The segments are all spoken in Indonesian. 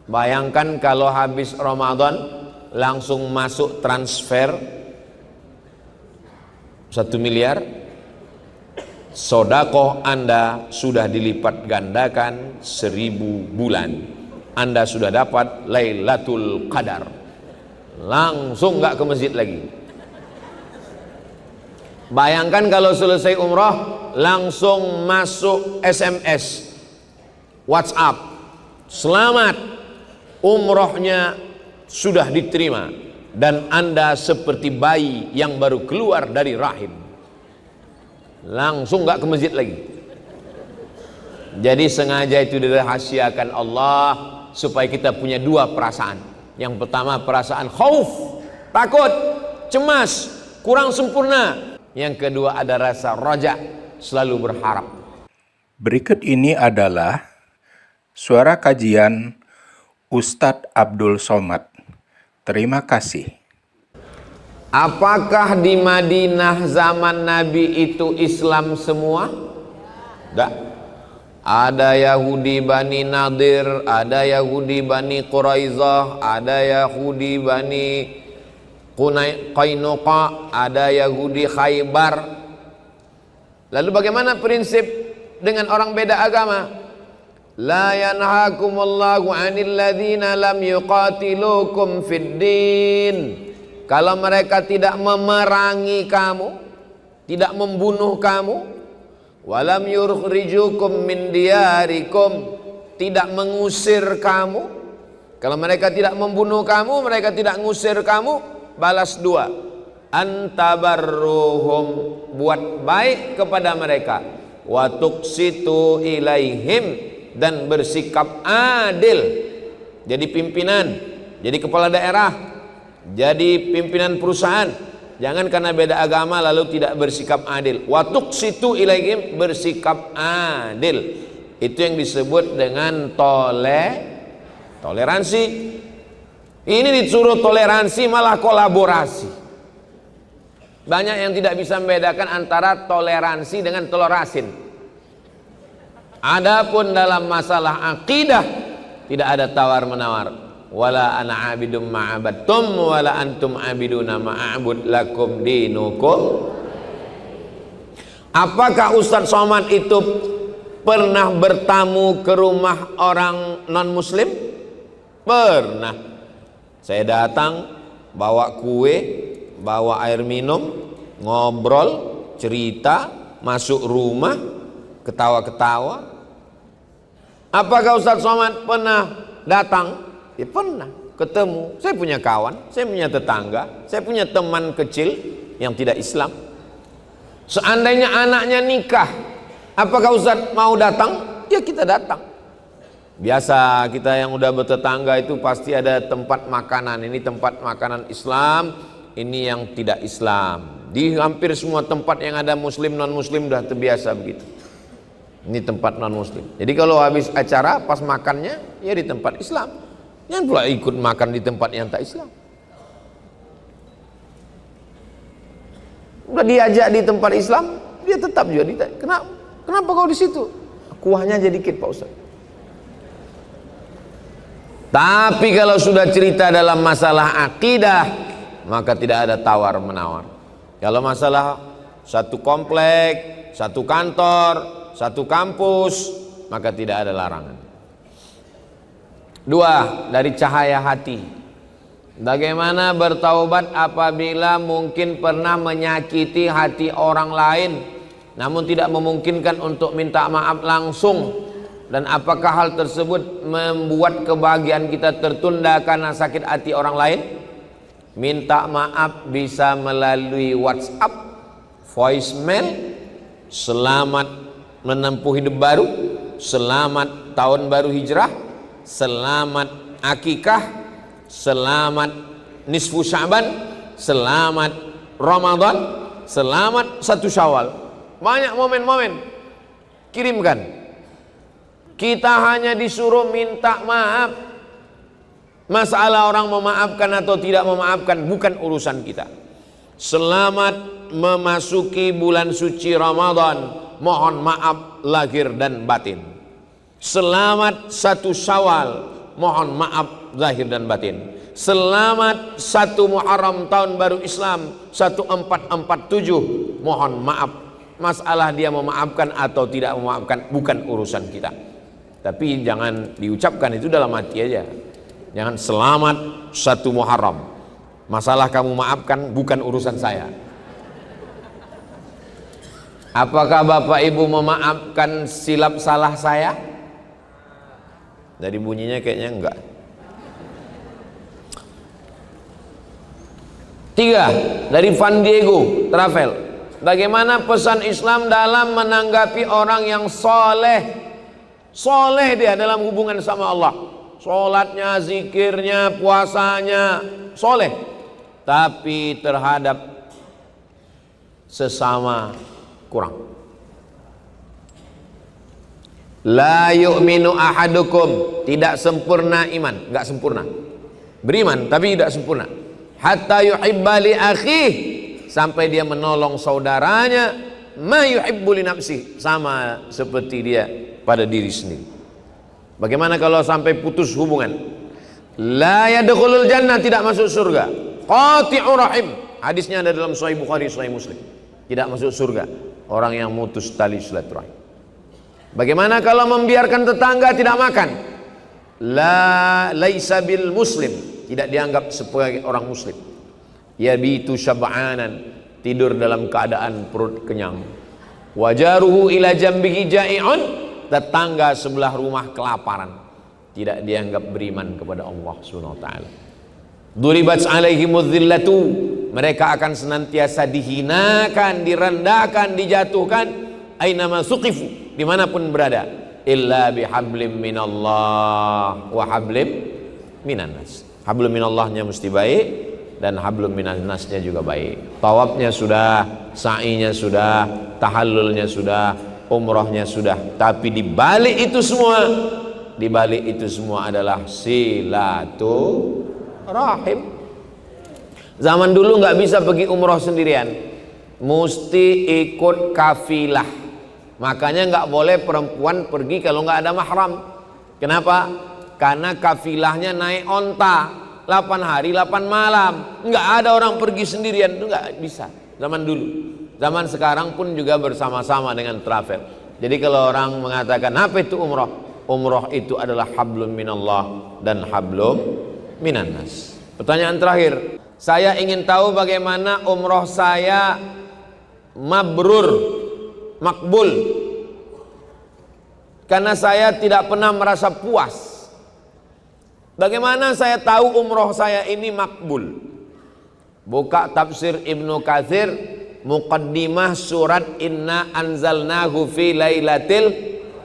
Bayangkan kalau habis Ramadan langsung masuk transfer 1 miliar, sodakoh Anda sudah dilipat gandakan 1000 bulan. Anda sudah dapat Lailatul Qadar. Langsung nggak ke masjid lagi. Bayangkan kalau selesai umrah langsung masuk SMS, WhatsApp, selamat, umrohnya sudah diterima dan Anda seperti bayi yang baru keluar dari rahim. Langsung nggak ke masjid lagi. Jadi sengaja itu dirahasiakan Allah supaya kita punya dua perasaan. Yang pertama perasaan khauf, takut, cemas, kurang sempurna. Yang kedua ada rasa raja, selalu berharap. Berikut ini adalah suara kajian Ustadz Abdul Somad. Terima kasih. Apakah di Madinah zaman Nabi itu Islam semua? Enggak. Ada Yahudi Bani Nadir, ada Yahudi Bani Quraizah, ada Yahudi Bani Qainuqa, ada Yahudi Khaybar. Lalu bagaimana prinsip dengan orang beda agama? La yanhakumullahu 'anil ladzina lam yuqatilukum fid din. Kalau mereka tidak memerangi kamu, tidak membunuh kamu, walam yukhrijukum min diyarikum, tidak mengusir kamu. Kalau mereka tidak membunuh kamu, mereka tidak mengusir kamu, balas dua, antabarruhum, buat baik kepada mereka, wa tuqsitu ilaihim, dan bersikap adil. Jadi pimpinan, jadi kepala daerah, jadi pimpinan perusahaan, jangan karena beda agama lalu tidak bersikap adil. Wa tuqsitu ilaihim, bersikap adil. Itu yang disebut dengan toleransi. Ini disuruh toleransi malah kolaborasi. Banyak yang tidak bisa membedakan antara toleransi dengan telur-asin. Adapun dalam masalah akidah tidak ada tawar-menawar. Wala ana abidum ma'abadtum wala antum abiduna ma'abud lakum dinukum. Apakah Ustadz Somad itu pernah bertamu ke rumah orang non-muslim? Pernah. Saya datang, bawa kue, bawa air minum, ngobrol, cerita, masuk rumah, ketawa-ketawa. Apakah Ustadz Somad pernah datang? Ya pernah, ketemu. Saya punya kawan, saya punya tetangga, saya punya teman kecil yang tidak Islam. Seandainya anaknya nikah, apakah Ustadz mau datang? Ya kita datang. Biasa kita yang udah bertetangga itu pasti ada tempat makanan. Ini tempat makanan Islam, ini yang tidak Islam. Di hampir semua tempat yang ada muslim non muslim udah terbiasa begitu. Ini tempat non muslim. Jadi kalau habis acara pas makannya ya di tempat Islam. Jangan pula ikut makan di tempat yang tak Islam. Udah diajak di tempat Islam, dia tetap juga kenapa kau di situ? Kuahnya aja dikit Pak Ustaz. Tapi kalau sudah cerita dalam masalah akidah, maka tidak ada tawar-menawar. Kalau masalah satu komplek, satu kantor, satu kampus, maka tidak ada larangan. Dua, dari cahaya hati. Bagaimana bertaubat apabila mungkin pernah menyakiti hati orang lain, namun tidak memungkinkan untuk minta maaf langsung? Dan apakah hal tersebut membuat kebahagiaan kita tertunda karena sakit hati orang lain? Minta maaf bisa melalui WhatsApp, voicemail, selamat menempuh hidup baru, selamat tahun baru hijrah, selamat akikah, selamat nisfu Sya'ban, selamat Ramadan, selamat 1 Syawal. Banyak momen-momen. Kirimkan. Kita hanya disuruh minta maaf. Masalah orang memaafkan atau tidak memaafkan bukan urusan kita. Selamat memasuki bulan suci Ramadan. Mohon maaf lahir dan batin. Selamat 1 Syawal. mohon maaf zahir dan batin. Selamat 1 Muharram tahun baru Islam 1447, mohon maaf. Masalah dia memaafkan atau tidak memaafkan bukan urusan kita, tapi jangan diucapkan itu dalam hati aja. Jangan selamat 1 Muharram, masalah kamu maafkan bukan urusan saya. Apakah Bapak Ibu memaafkan silap salah saya? Dari bunyinya kayaknya enggak. 3 dari Van Diego Travel. Bagaimana pesan Islam dalam menanggapi orang yang soleh? Soleh dia dalam hubungan sama Allah, sholatnya, zikirnya, puasanya, soleh. Tapi terhadap sesama kurang. La yu'minu ahadukum, tidak sempurna iman, enggak sempurna. Beriman tapi tidak sempurna. Hatta yuhibba li akhih, sampai dia menolong saudaranya, ma yuhibbu li nafsi, sama seperti dia pada diri sendiri. Bagaimana kalau sampai putus hubungan? La yadkhulul jannah, tidak masuk surga. Qati'ur rahim, hadisnya ada dalam Sahih Bukhari, Sahih Muslim. Tidak masuk surga orang yang mutus tali silaturahim. Bagaimana kalau membiarkan tetangga tidak makan? Laisa bil muslim, tidak dianggap sebagai orang muslim. Yabitu syab'anan, tidur dalam keadaan perut kenyang. Wajaruhu ila jambihi ja'i'un, tetangga sebelah rumah kelaparan. Tidak dianggap beriman kepada Allah Subhanahu wa taala. Duribat alaihimudz zillatu, mereka akan senantiasa dihinakan, direndahkan, dijatuhkan, ainama suqifu, dimanapun berada, illa bihablim minallah wa hablim minannas. Hablum minallahnya mesti baik dan hablum minannasnya juga baik. Tawafnya sudah, sa'inya sudah, tahallulnya sudah, umrohnya sudah. Tapi di balik itu semua adalah silaturahim. Zaman dulu nggak bisa pergi umroh sendirian, mesti ikut kafilah. Makanya nggak boleh perempuan pergi kalau nggak ada mahram. Kenapa? Karena kafilahnya naik onta 8 hari 8 malam. Nggak ada orang pergi sendirian, itu nggak bisa zaman dulu. Zaman sekarang pun juga bersama-sama dengan travel. Jadi kalau orang mengatakan apa itu umroh, umroh itu adalah hablum minallah dan hablum minannas. Pertanyaan terakhir, saya ingin tahu bagaimana umroh saya mabrur, makbul, karena saya tidak pernah merasa puas. Bagaimana saya tahu umroh saya ini makbul? Buka tafsir Ibnu Katsir, muqaddimah surat Inna anzalnahu fi lailatul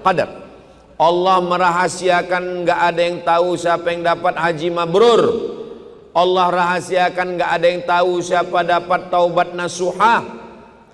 qadar. Allah merahasiakan, nggak ada yang tahu siapa yang dapat haji mabrur. Allah rahasiakan, nggak ada yang tahu siapa dapat taubat nasuha.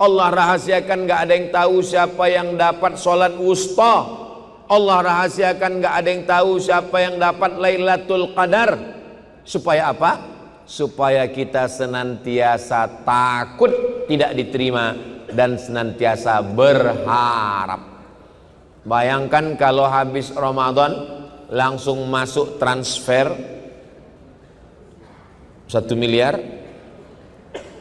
Allah rahasiakan, nggak ada yang tahu siapa yang dapat sholat wusta. Allah rahasiakan, nggak ada yang tahu siapa yang dapat Lailatul Qadar. Supaya apa? Supaya kita senantiasa takut tidak diterima dan senantiasa berharap. Bayangkan kalau habis Ramadan langsung masuk transfer 1 miliar,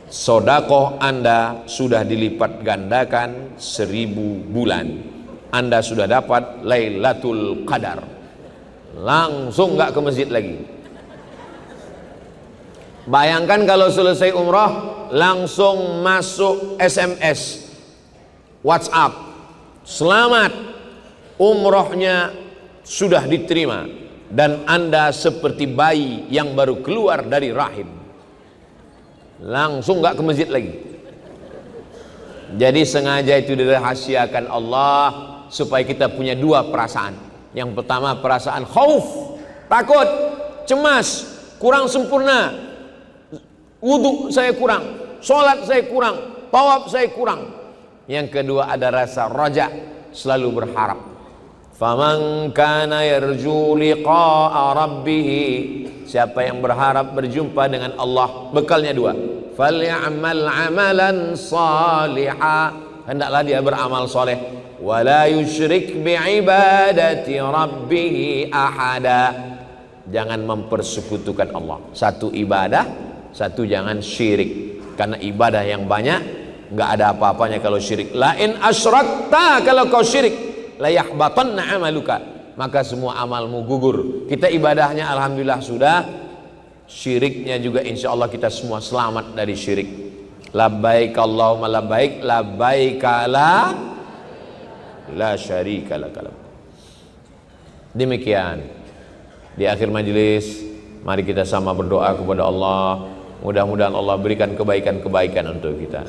sodakoh Anda sudah dilipat gandakan 1000 bulan. Anda sudah dapat Lailatul Qadar. Langsung nggak ke masjid lagi. Bayangkan kalau selesai umrah langsung masuk SMS, WhatsApp, selamat, umrohnya sudah diterima dan Anda seperti bayi yang baru keluar dari rahim. Langsung nggak ke masjid lagi. Jadi sengaja itu dirahasiakan Allah supaya kita punya 2 perasaan. Yang pertama perasaan khauf, takut, cemas, kurang sempurna, wudu saya kurang, sholat saya kurang, tawaf saya kurang. Yang kedua ada rasa raja, selalu berharap. Faman kana yarju liqa'a rabbih, siapa yang berharap berjumpa dengan Allah, bekalnya 2. Falyamal amalan salihah, hendaklah dia beramal soleh. Wala yusyrik bi'ibadati rabbih ahada, jangan mempersekutukan Allah. Satu ibadah, satu jangan syirik. Karena ibadah yang banyak nggak ada apa-apanya kalau syirik. La in asyrakta, kalau kau syirik, la yahbatanna amaluka, maka semua amalmu gugur. Kita ibadahnya alhamdulillah sudah, syiriknya juga insya Allah kita semua selamat dari syirik. Labbaik Allahumma labbaik, labbaik la syarika lak. Demikian di akhir majelis, mari kita sama berdoa kepada Allah. Mudah-mudahan Allah berikan kebaikan-kebaikan untuk kita.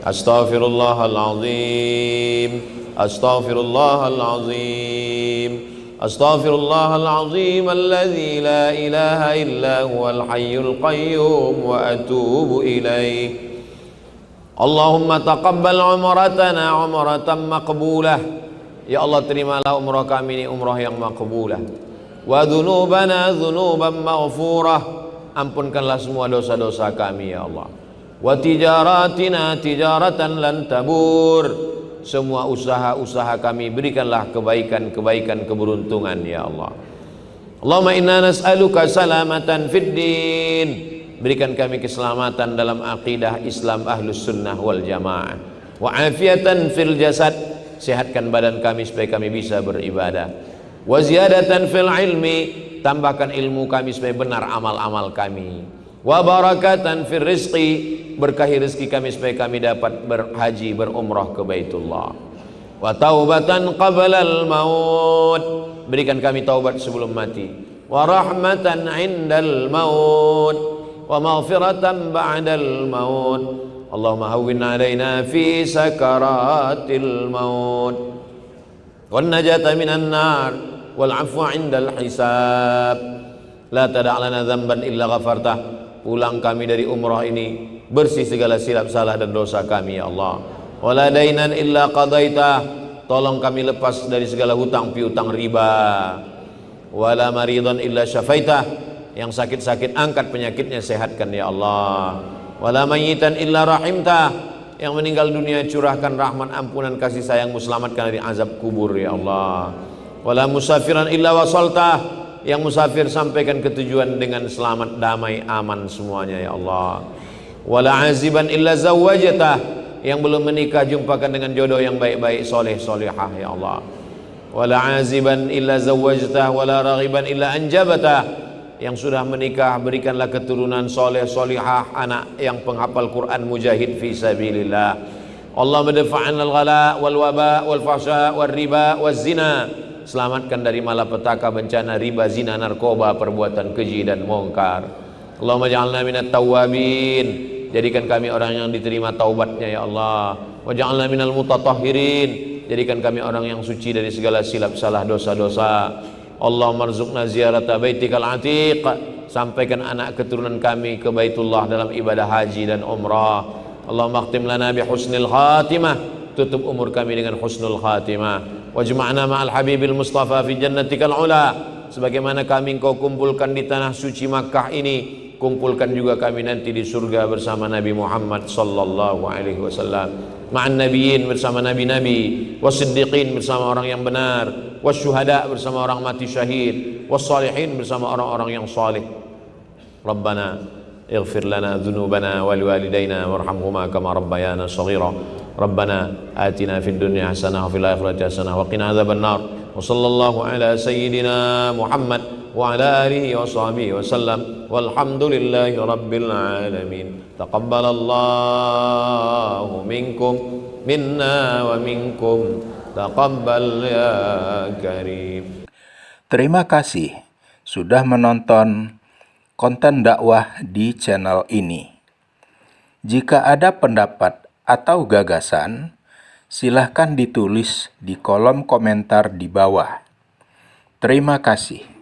Astaghfirullahalazim, astaghfirullahalazim, astaghfirullahalazim alladzi la ilaha illa huwal hayyul qayyum wa atubu ilaih. Allahumma taqabbal umratana umratan maqbulah. Ya Allah, terimalah umrah kami ini umrah yang maqbulah. Wa dzunubana dzunuban maghfurah. Ampunkanlah semua dosa-dosa kami ya Allah. Wa tijaratina tijaratan lan tabur. Semua usaha-usaha kami berikanlah kebaikan-kebaikan, keberuntungan ya Allah. Allahumma inna nas'aluka salamatan fid din. Berikan kami keselamatan dalam akidah Islam Ahlus Sunnah wal Jamaah. Wa afiatan fil jasad. Sehatkan badan kami supaya kami bisa beribadah. Wa ziyadatan fil ilmi. Tambahkan ilmu kami supaya benar amal-amal kami. Wa barakatan fir rizqi, berkahi rezeki kami supaya kami dapat berhaji berumrah ke Baitullah. Wa taubatan qablal maut, berikan kami taubat sebelum mati. Wa rahmatan indal maut, wa maghfiratan ba'dal maut. Allahumma hawwin alaina fi sakaratil maut, wan najata minan nar, wal afwa indal hisab. La tada' lana dzamban illa ghafartah. Pulang kami dari umrah ini bersih segala silap salah dan dosa kami ya Allah. Wala dainan illa qadaitah. Tolong kami lepas dari segala hutang piutang riba. Wala maridan illa syafaitah. Yang sakit-sakit angkat penyakitnya, sehatkan ya Allah. Wala mayyitan illa rahimtah. Yang meninggal dunia curahkan rahmat ampunan kasih sayangmu, selamatkan dari azab kubur ya Allah. Wala musafiran illa wasaltah, yang musafir sampaikan ke tujuan dengan selamat, damai, aman semuanya ya Allah. Wala aziban illa zawwajatah, yang belum menikah jumpakan dengan jodoh yang baik-baik, soleh solehah ya Allah. Wala aziban illa zawwajatah, wala raghiban illa anjabatah, yang sudah menikah berikanlah keturunan soleh solehah, anak yang penghafal Quran, mujahid fi sabilillah. Allah madfa'an al-ghala wal waba wal fahsya wal riba wal zina. Selamatkan dari malapetaka, bencana, riba, zina, narkoba, perbuatan keji dan mungkar. Allahumma ja'alna minat tawwabin, jadikan kami orang yang diterima taubatnya ya Allah. Wa ja'alna minal mutatahhirin, jadikan kami orang yang suci dari segala silap salah dosa-dosa. Allahumma rzuqna ziyarata baitikal atiq, sampaikan anak keturunan kami ke Baitullah dalam ibadah haji dan umrah. Allahumma akhtim lana bi husnil khatimah, tutup umur kami dengan husnul khatimah. Wajma'na ma'al habibil mustafa fi jannatikal ula, sebagaimana kami engkau kumpulkan di tanah suci Makkah ini, kumpulkan juga kami nanti di surga bersama Nabi Muhammad sallallahu alaihi wasallam. Ma'an nabiyyin, bersama nabi-nabi, wasiddiqin, bersama orang yang benar, wasyuhada, bersama orang mati syahid, wassalihin, bersama orang-orang yang salih. Rabbana اغفر لنا ذنوبنا ولوالدينا وارحمهما كما ربيانا صغيرا. ربنا آتنا في الدنيا حسنة وفي الآخرة حسنة وقنا عذاب النار. وصلى الله على سيدنا محمد وعلى آله وصحبه وسلم والحمد لله رب العالمين. تقبل الله منكم منا ومنكم تقبل يا كريم. Terima kasih sudah menonton konten dakwah di channel ini. Jika ada pendapat atau gagasan, silahkan ditulis di kolom komentar di bawah. Terima kasih.